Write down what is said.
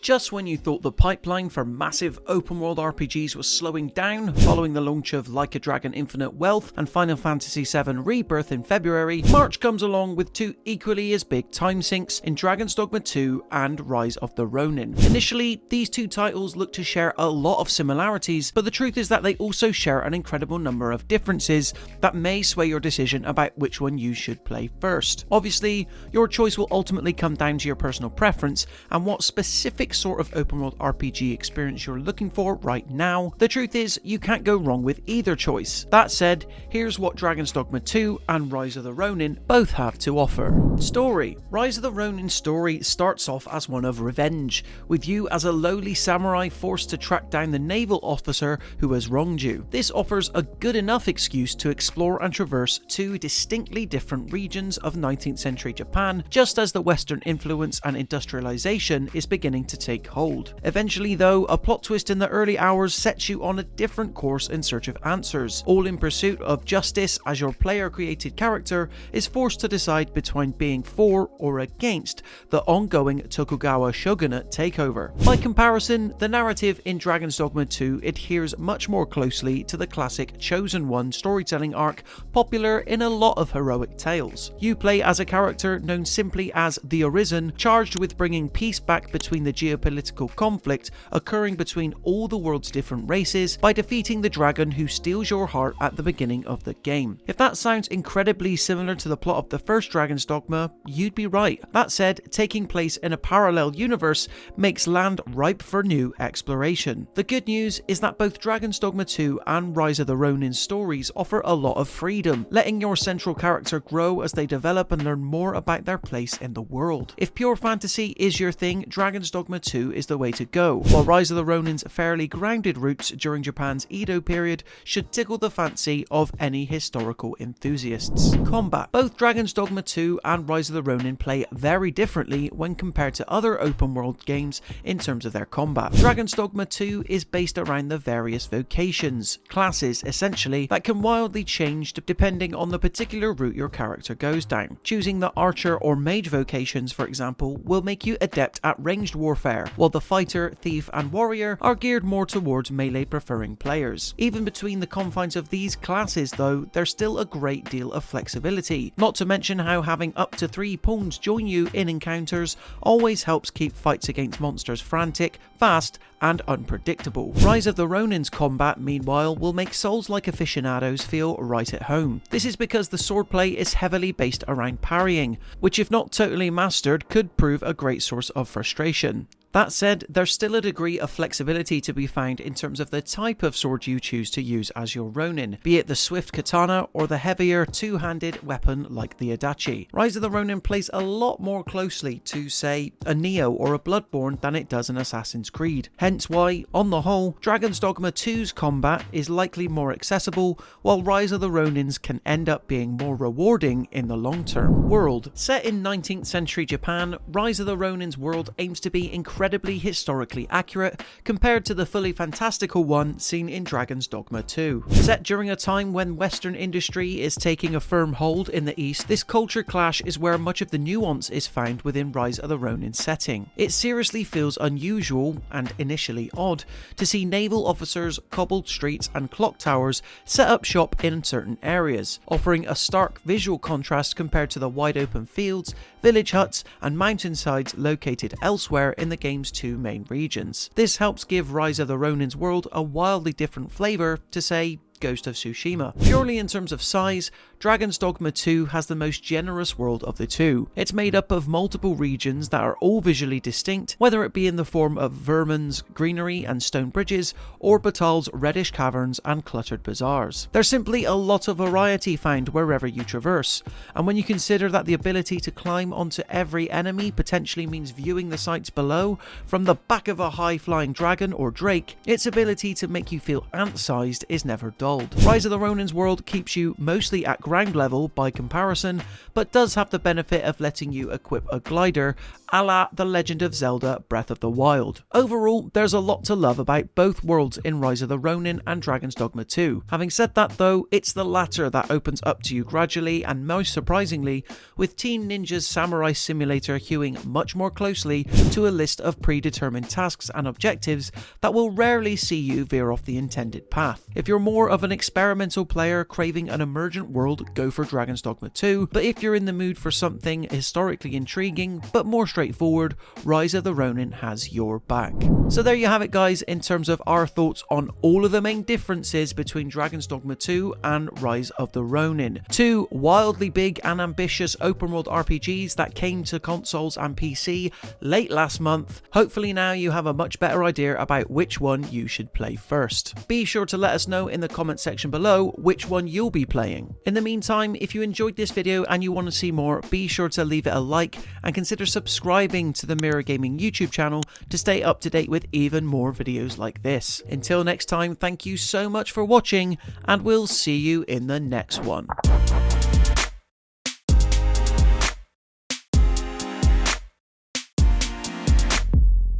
Just when you thought the pipeline for massive open world RPGs was slowing down following the launch of Like a Dragon Infinite Wealth and Final Fantasy VII Rebirth in February, March comes along with two equally as big time sinks in Dragon's Dogma 2 and Rise of the Ronin. Initially, these two titles look to share a lot of similarities, but the truth is that they also share an incredible number of differences that may sway your decision about which one you should play first. Obviously, your choice will ultimately come down to your personal preference and what specific sort of open world RPG experience you're looking for right now. The truth is, you can't go wrong with either choice. That said, here's what Dragon's Dogma 2 and Rise of the Ronin both have to offer. Story. Rise of the Ronin's story starts off as one of revenge, with you as a lowly samurai forced to track down the naval officer who has wronged you. This offers a good enough excuse to explore and traverse two distinctly different regions of 19th century Japan, just as the Western influence and industrialization is beginning to take hold. Eventually though, a plot twist in the early hours sets you on a different course in search of answers, all in pursuit of justice as your player-created character is forced to decide between being for or against the ongoing Tokugawa shogunate takeover. By comparison, the narrative in Dragon's Dogma 2 adheres much more closely to the classic Chosen One storytelling arc popular in a lot of heroic tales. You play as a character known simply as the Arisen, charged with bringing peace back between the geopolitical conflict occurring between all the world's different races by defeating the dragon who steals your heart at the beginning of the game. If that sounds incredibly similar to the plot of the first Dragon's Dogma, you'd be right. That said, taking place in a parallel universe makes land ripe for new exploration. The good news is that both Dragon's Dogma 2 and Rise of the Ronin stories offer a lot of freedom, letting your central character grow as they develop and learn more about their place in the world. If pure fantasy is your thing, Dragon's Dogma 2 is the way to go, while Rise of the Ronin's fairly grounded roots during Japan's Edo period should tickle the fancy of any historical enthusiasts. Combat. Both Dragon's Dogma 2 and Rise of the Ronin play very differently when compared to other open world games in terms of their combat. Dragon's Dogma 2 is based around the various vocations, classes essentially, that can wildly change depending on the particular route your character goes down. Choosing the archer or mage vocations, for example, will make you adept at ranged warfare, while the fighter, thief and warrior are geared more towards melee preferring players. Even between the confines of these classes though, there's still a great deal of flexibility, not to mention how having up to 3 pawns join you in encounters always helps keep fights against monsters frantic, fast and unpredictable. Rise of the Ronin's combat, meanwhile, will make Souls-like aficionados feel right at home. This is because the swordplay is heavily based around parrying, which if not totally mastered could prove a great source of frustration. That said, there's still a degree of flexibility to be found in terms of the type of sword you choose to use as your Ronin, be it the swift katana or the heavier two-handed weapon like the Adachi. Rise of the Ronin plays a lot more closely to, say, a Neo or a Bloodborne than it does an Assassin's Creed. Hence why, on the whole, Dragon's Dogma 2's combat is likely more accessible, while Rise of the Ronin's can end up being more rewarding in the long term. World. Set in 19th century Japan, Rise of the Ronin's world aims to be incredibly historically accurate compared to the fully fantastical one seen in Dragon's Dogma 2. Set during a time when Western industry is taking a firm hold in the East, this culture clash is where much of the nuance is found within Rise of the Ronin setting. It seriously feels unusual, and initially odd, to see naval officers, cobbled streets and clock towers set up shop in certain areas, offering a stark visual contrast compared to the wide open fields, village huts and mountainsides located elsewhere in the game's two main regions. This helps give Rise of the Ronin's world a wildly different flavour to, say, Ghost of Tsushima. Purely in terms of size, Dragon's Dogma 2 has the most generous world of the two. It's made up of multiple regions that are all visually distinct, whether it be in the form of Vermin's greenery and stone bridges, or Batal's reddish caverns and cluttered bazaars. There's simply a lot of variety found wherever you traverse, and when you consider that the ability to climb onto every enemy potentially means viewing the sights below from the back of a high-flying dragon or drake, its ability to make you feel ant-sized is never dull. gold. Rise of the Ronin's world keeps you mostly at ground level by comparison, but does have the benefit of letting you equip a glider, a la The Legend of Zelda Breath of the Wild. Overall, there's a lot to love about both worlds in Rise of the Ronin and Dragon's Dogma 2. Having said that though, it's the latter that opens up to you gradually and most surprisingly, with Team Ninja's Samurai Simulator hewing much more closely to a list of predetermined tasks and objectives that will rarely see you veer off the intended path. If you're more of an experimental player craving an emergent world, go for Dragon's Dogma 2, but if you're in the mood for something historically intriguing but more straightforward, Rise of the Ronin has your back. So there you have it guys, in terms of our thoughts on all of the main differences between Dragon's Dogma 2 and Rise of the Ronin. Two wildly big and ambitious open world RPGs that came to consoles and PC late last month. Hopefully now you have a much better idea about which one you should play first. Be sure to let us know in the comment section below which one you'll be playing. In the meantime, if you enjoyed this video and you want to see more, be sure to leave it a like and consider subscribing to the Mirror Gaming YouTube channel to stay up to date with even more videos like this. Until next time, thank you so much for watching and we'll see you in the next one.